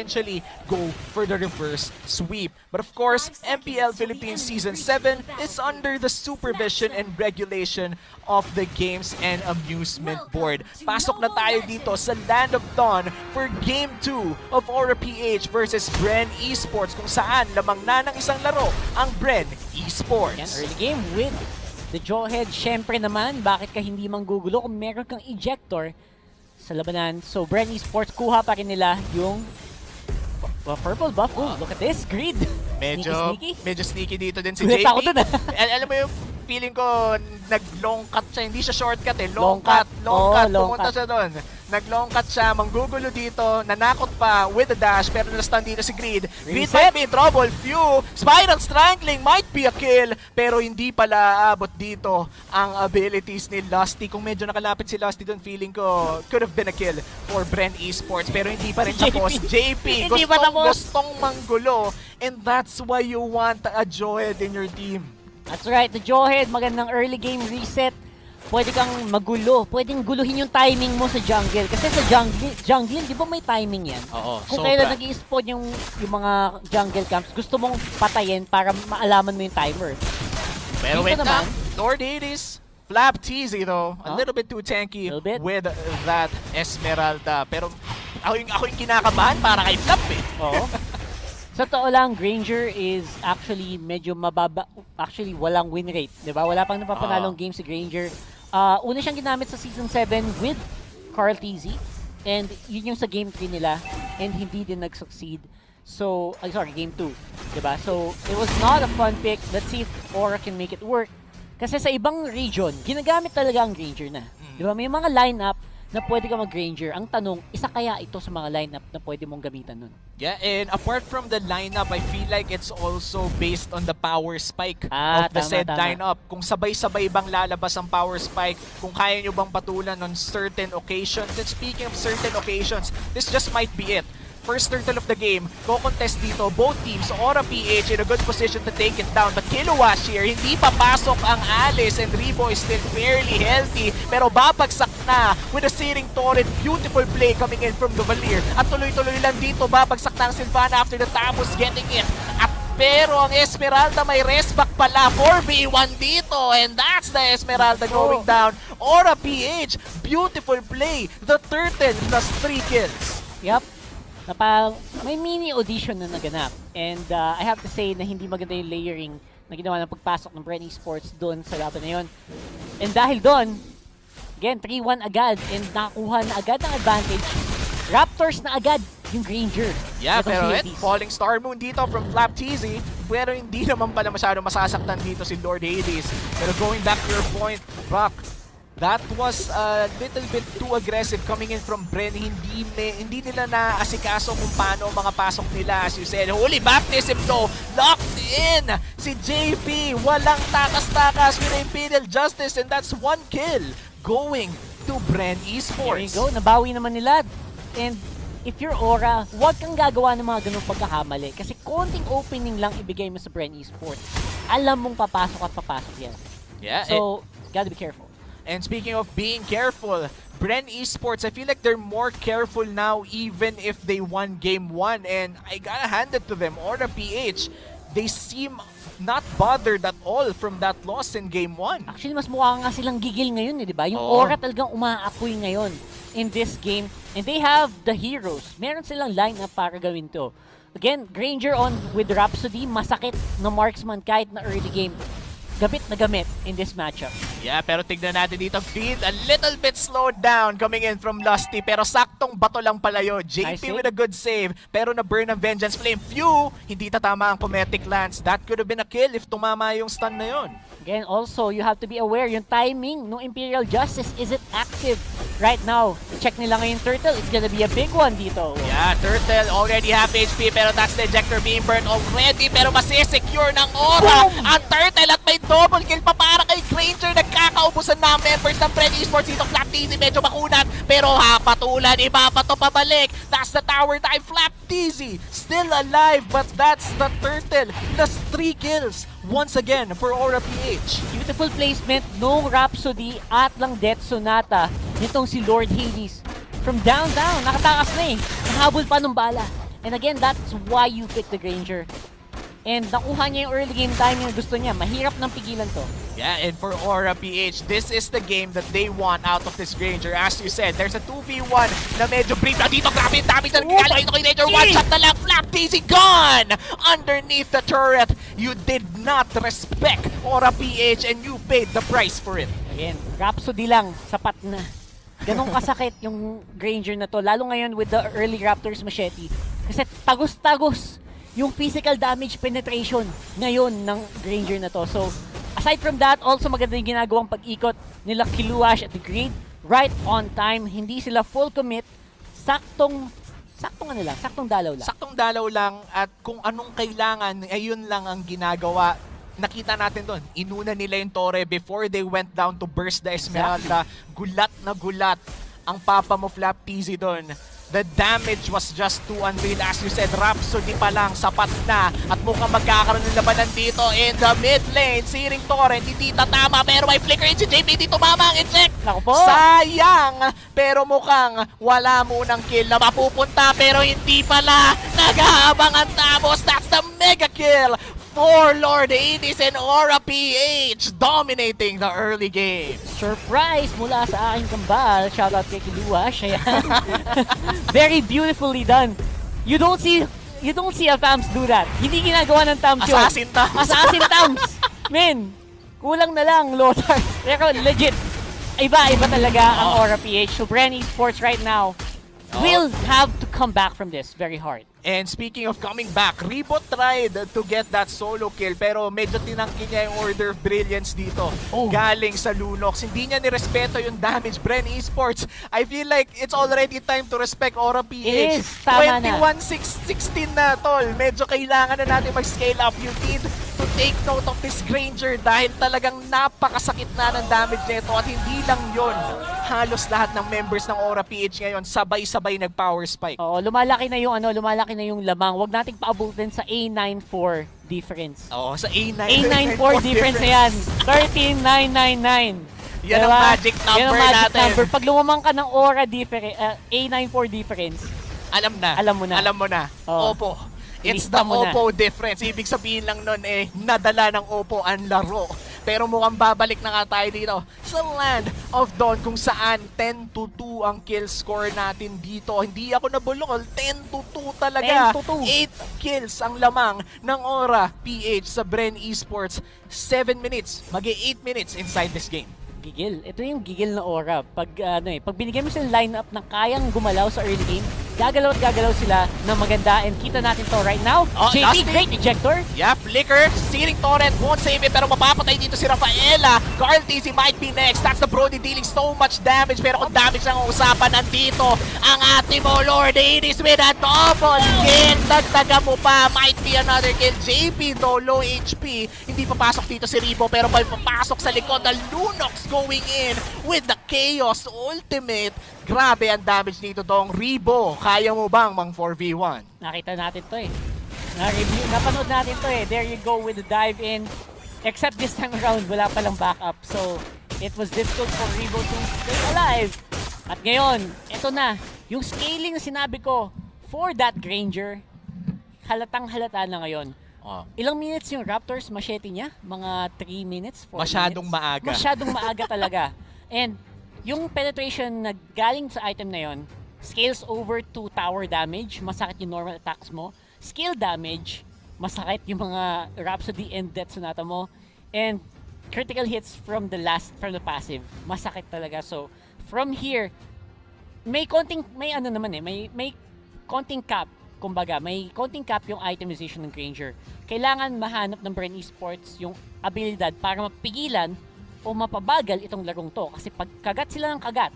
potentially go for the reverse sweep. But of course, MPL Philippines Season 7 is under the supervision and regulation of the Games and Amusement Board. Pasok na tayo dito sa Land of Dawn for Game 2 of Aura PH versus Bren Esports, kung saan lamang na ng isang laro ang Bren Esports. Yan, early game with the Jawhead. Syempre naman, bakit ka hindi manggugulo kung meron kang ejector sa labanan? So Bren Esports, kuha pa rin nila yung purple buff. Oh, look at this, grid. Medyo sneaky dito din si Gulit JP. ako dun, Alam mo yung feeling ko, nag-long cut siya. Hindi siya shortcut eh. Long Long cut. long Pumunta cut. siya doon. Nag-long cut siya, manggugulo dito, nanakot pa with the dash, pero na-stun dito si Greed. Greed might be in trouble. Few, Spiral Strangling might be a kill, pero hindi pala abot dito ang abilities ni Lusty. Kung medyo nakalapit si Lusty doon, feeling ko could have been a kill for Bren Esports, pero hindi pa rin tapos. JP, gustong manggulo, and that's why you want a Jawhead in your team. That's right, the Jawhead, magandang early game reset. Pwede kang magulo, pwedeng guluhin yung timing mo sa jungle. Kasi sa jungle, di ba may timing yan? Oo, kung kailan nag-i-spawn yung mga jungle camps, gusto mong patayin para maalaman mo yung timer. Pero wait naman, Lord Hades, Flap Teasy though, a little bit too tanky with that Esmeralda. Pero ako yung kinakabahan para kay Flap eh. Oo. Sa totoo lang, Granger is actually medyo mababa. Actually, walang win rate. Diba? Wala pang napapanalong game si Granger. Una siyang ginamit sa Season 7 with Carl TZ. And yun yung sa Game 3 nila. And hindi din nag-succeed. So, sorry, Game 2. Diba? So, it was not a fun pick. Let's see if Aura can make it work. Kasi sa ibang region, ginagamit talaga ang Granger na. Diba? May mga lineup na pwede ka mag-Granger. Ang tanong, isa kaya ito sa mga lineup na pwede mong gamitan nun? Yeah, and apart from the lineup, I feel like it's also based on the power spike of the said lineup. Kung sabay-sabay bang lalabas ang power spike, kung kaya nyo bang patulan on certain occasions. And speaking of certain occasions, this just might be it. First turtle of the game, co-contest dito, both teams, Aura PH in a good position to take it down. But Kilowash here, hindi papasok ang Alice and Rebo is still fairly healthy. Pero babagsak na with a searing torrent. Beautiful play coming in from the Valir. At tuloy-tuloy lang dito, babagsak na ang Sylvana after the Tamus getting it. At pero ang Esmeralda may restback pala, 4v1 dito, and that's the Esmeralda going down. Aura PH, beautiful play. The turtle plus 3 kills. Yup. May mini audition na naganap. And I have to say na hindi maganda yung layering na ginawa ng pagpasok ng Bren Esports doon sa laban na yun. And dahil doon, again, 3-1 agad and nakakuha na agad ng advantage. Raptors na agad yung Granger. Yeah, pero Falling Star Moon dito from Flap TZ. Pero hindi naman pala masyado masasaktan dito si Lord Hades. Pero going back to your point, Brock, that was a little bit too aggressive coming in from Bren. Hindi nila naasikaso kung paano mga pasok nila. As you said, holy baptism though, locked in si JP. Walang takas-takas with Imperial Justice, and that's 1 kill going to Bren Esports. There you go, nabawi naman nila. And if you're Aura, huwag kang gagawa ng mga ganung pagkakamali. Kasi konting opening lang ibigay mo sa Bren Esports. Alam mong papasok at papasok yan. Yeah, so, gotta be careful. And speaking of being careful, Bren Esports, I feel like they're more careful now even if they won Game 1. And I gotta hand it to them. Aura PH, they seem not bothered at all from that loss in Game 1. Actually, mas mukha nga silang gigil ngayon, di ba? Yung Aura talagang umaapoy ngayon in this game. And they have the heroes. Meron silang lineup para gawin to. Again, Granger on with Rhapsody, masakit na marksman kahit na early game. Gamit in this matchup. Yeah, pero tignan natin dito, Greed a little bit slowed down coming in from Lusty, pero saktong bato lang pala yun. JP with a good save, pero na-burn ang Vengeance Flame. Few, hindi tatama ang Cometic Lance. That could have been a kill if tumama yung stun na yun. Again, also, you have to be aware, yung timing ng Imperial Justice isn't active right now. Check nila ngayon Turtle, it's gonna be a big one dito. Yeah, Turtle already half HP, pero that's the ejector being burned already, pero masisecure ng Aura ang Turtle at may double kill pa para kay Granger. Nagkakaubusan na members ng Bren Esports dito. Flap TZ medyo makunat, pero patulan, ibabato pabalik. That's the tower dive. Flap TZ still alive, but that's the Turtle plus 3 kills once again for Aura PH. Beautiful placement, no Rhapsody at lang Death Sonata nitong si Lord Hades. From down, nakatakas na eh. Nahabol pa nung bala. And again, that's why you pick the Granger. And nakuha niya yung early game time yung gusto niya. Mahirap nang pigilan to. Yeah, and for Aura PH, this is the game that they want out of this Granger. As you said, there's a 2v1 na medyo brief na dito. Grabe, dami na nagkakala dito kay Granger. One shot na lang, Flap TZ gone! Underneath the turret, you did not respect Aura PH and you paid the price for it. Again, Rhapsody lang, sapat na. Ganong kasakit yung Granger na to. Lalo ngayon with the early Raptors machete. Kasi tagos-tagos yung physical damage penetration ngayon ng Granger na to. So, aside from that, also maganda yung ginagawang pag-ikot nila Kiluash at the Grid. Right on time, hindi sila full commit. Saktong dalaw lang. Saktong dalaw lang at kung anong kailangan, ayun lang ang ginagawa. Nakita natin doon, inuna nila yung Torre before they went down to burst the Esmeralda. Gulat na gulat ang papa mo Flap TZ doon. The damage was just too unreal. As you said, Rhapsody pa lang, sapat na. At mukhang magkakaroon ng labanan dito in the mid lane. Siring Torrent, hindi tatama pero may flicker in si JP. Hindi tumama ang eject. Sayang! Pero mukhang wala munang kill na mapupunta pero hindi pala. Naghahabang ang Tamos. That's the mega kill for Lord Hades and Aura PH dominating the early game. Surprise mula sa aking kambal. Shoutout kay Kiluash. Ayan. Very beautifully done. You don't see a Tams do that. Hindi ginagawa ng Tams yun. Assassin Tams. Assassin Tams. Men, kulang na lang, Lothar. Pero legit, iba talaga ang Aura PH. So bren esports right now will have to come back from this very hard. And speaking of coming back, Rebo tried to get that solo kill pero medyo tinangki niya yung Order of Brilliance dito. Galing sa Lunox. Hindi niya nirespeto yung damage. Bren Esports, I feel like it's already time to respect Aura PH. It is, tama 21-16 na, tol. Medyo kailangan na natin mag-scale up. You need to take note of this Granger dahil talagang napakasakit na ng damage nito at hindi lang yon. Halos lahat ng members ng Aura PH ngayon sabay-sabay nag-power spike. Oo, lumalaki na yung lamang. Huwag nating paabutin sa A94 difference. Oo, sa A9. A94 difference na yan. 13,999. Yan ang magic number yan ang magic natin. Number. Pag lumamang ka ng Aura A94 difference, alam mo na. Oo. Oppo. It's the Oppo difference. Ibig sabihin lang nun nadala ng Oppo ang laro. Pero mukhang babalik na nga tayo dito sa Land of Dawn kung saan 10-2 ang kill score natin dito. Hindi ako nabulol. 10-2 talaga. 8 kills ang lamang ng Aura PH sa Bren Esports. 7 minutes. Mag-8 minutes inside this game. Gigil. Ito yung gigil na Aura. Pag binigyan mo silang lineup na kayang gumalaw sa early game, gagalaw at gagalaw sila ng maganda and kita natin to right now. JP, great ejector. Yeah, flicker. Searing Torrent won't save it pero mapapatay dito si Rafaela. Carl TZ might be next. That's the Brody dealing so much damage pero kung damage lang ang usapan nandito ang ating mo Lord Hades with a double kill. Dagdagan mo pa. Might be another kill. JP though, low HP. Hindi papasok dito si Rebo pero may papasok sa likod. The Lunox going in with the Chaos Ultimate. Grabe ang damage nito tong Rebo. Kaya mo bang mang 4v1? Nakita natin to napanood natin to There you go with the dive in. Except this time around, wala palang backup. So, it was difficult for Rebo to stay alive. At ngayon, ito na. Yung scaling na sinabi ko for that Granger, halatang halata na ngayon. Ilang minutes yung Raptors machete niya? Mga 3 minutes? 4 Masyadong minutes? maaga. Masyadong maaga talaga. And yung penetration na galing sa item na yon, scales over to tower damage, masakit yung normal attacks mo. Skill damage, masakit yung mga Rhapsody and Death Sonata mo. And critical hits from the passive, masakit talaga. So, from here, may konting cap. Kumbaga, may konting cap yung itemization ng Granger. Kailangan mahanap ng Bren Esports yung abilidad para mapigilan o mapabagal itong larong to. Kasi pag kagat sila ng kagat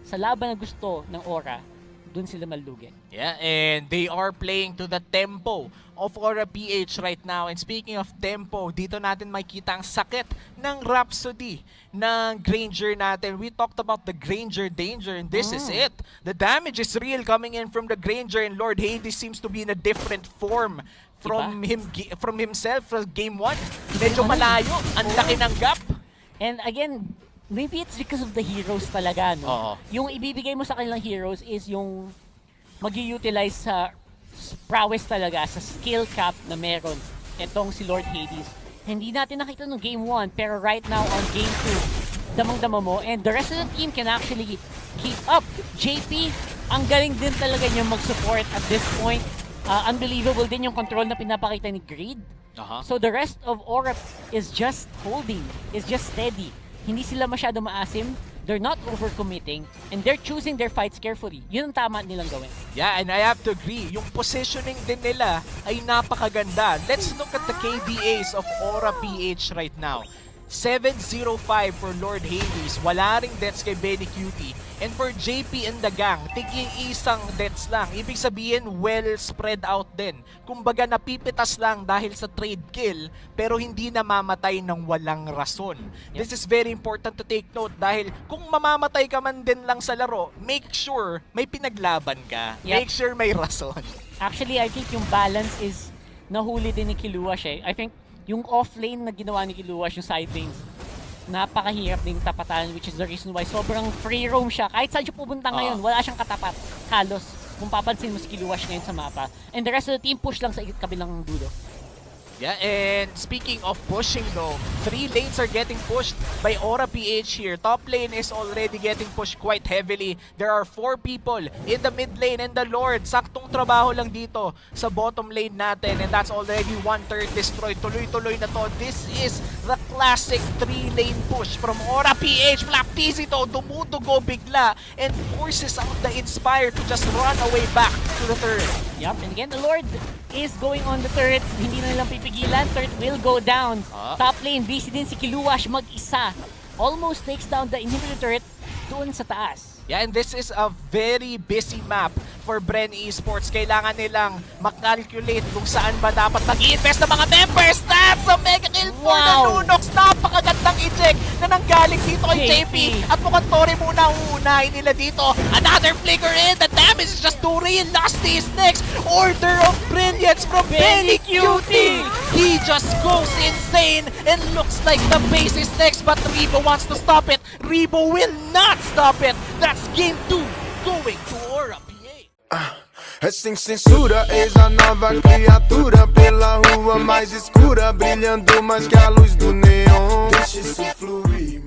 sa laban na gusto ng Aura, dun sila malugi. Yeah, and they are playing to the tempo of Aura PH right now. And speaking of tempo, dito natin makikita ang sakit ng Rhapsody ng Granger natin. We talked about the Granger danger and this is it. The damage is real coming in from the Granger and Lord Hades seems to be in a different form from himself from game 1. Medyo malayo, ang laki ng gap. And again, maybe it's because of the heroes talaga, no? Oo. Yung ibibigay mo sa kanilang heroes is yung mag-utilize sa prowess talaga, sa skill cap na meron itong si Lord Hades. Hindi natin nakita no game 1, pero right now on game 2, damang-dama mo, and the rest of the team can actually keep up. JP, ang galing din talaga niya mag-support at this point. Unbelievable din yung control na pinapakita ni Greed. So the rest of Aura is just holding, is just steady. Hindi sila masyado maasim, they're not overcommitting, and they're choosing their fights carefully. Yun ang tama nilang gawin. Yeah, and I have to agree, yung positioning din nila ay napakaganda. Let's look at the KDAs of Aura PH right now. 705 for Lord Hades, wala ring deaths kay Benny Cutie. And for JP and the gang, tig-iisang deaths lang. Ibig sabihin, well spread out din. Kumbaga napipitas lang dahil sa trade kill, pero hindi namamatay ng walang rason. This is very important to take note dahil kung mamamatay ka man din lang sa laro, make sure may pinaglaban ka. Make sure may rason. Actually, I think yung balance is nahuli din ni Kiluash eh. I think yung off-lane na ginawa ni Kiluash, yung side lanes, napakahirap ding tapatan, which is the reason why sobrang free roam siya. Kahit saan siya pupunta ngayon, wala siyang katapat. Halos, kung papansin mo si Kiluash ngayon sa mapa. And the rest of the team push lang sa kabilang dulo. Yeah, and speaking of pushing though, 3 lanes are getting pushed by Aura PH here. Top lane is already getting pushed quite heavily. There are 4 people in the mid lane and the Lord. Saktong trabaho lang dito sa bottom lane natin, and that's already 1/3 destroyed. Tuloy-tuloy na to. This is the classic 3-lane push from Aura PH. Black TZ to, dumudugo bigla and forces out the Inspire to just run away back to the turret. Yup, and again, the Lord is going on the turret. Hindi na nilang pipigilan. Turret will go down. Top lane, busy din si Kiluash mag-isa. Almost takes down the inhibitor turret doon sa taas. Yeah, and this is a very busy map for Bren Esports. Kailangan nilang makalculate kung saan ba dapat mag-i-invest ng mga members. That's a mega kill for the Lunox. Napakagandang eject na nanggaling dito kay JP. At mukhang Tori muna ang uunahin nila dito. Another flicker in. The damage is just too real. Lusty is next. Order of Brilliance from Benny Cutie. He just goes insane and looks like the base is next. But Rebo wants to stop it. Rebo will not stop it. That's game 2 going to Aura PH. Sem censura, eis a nova criatura pela rua mais escura, brilhando mais que a luz do neon. Deixa isso fluir,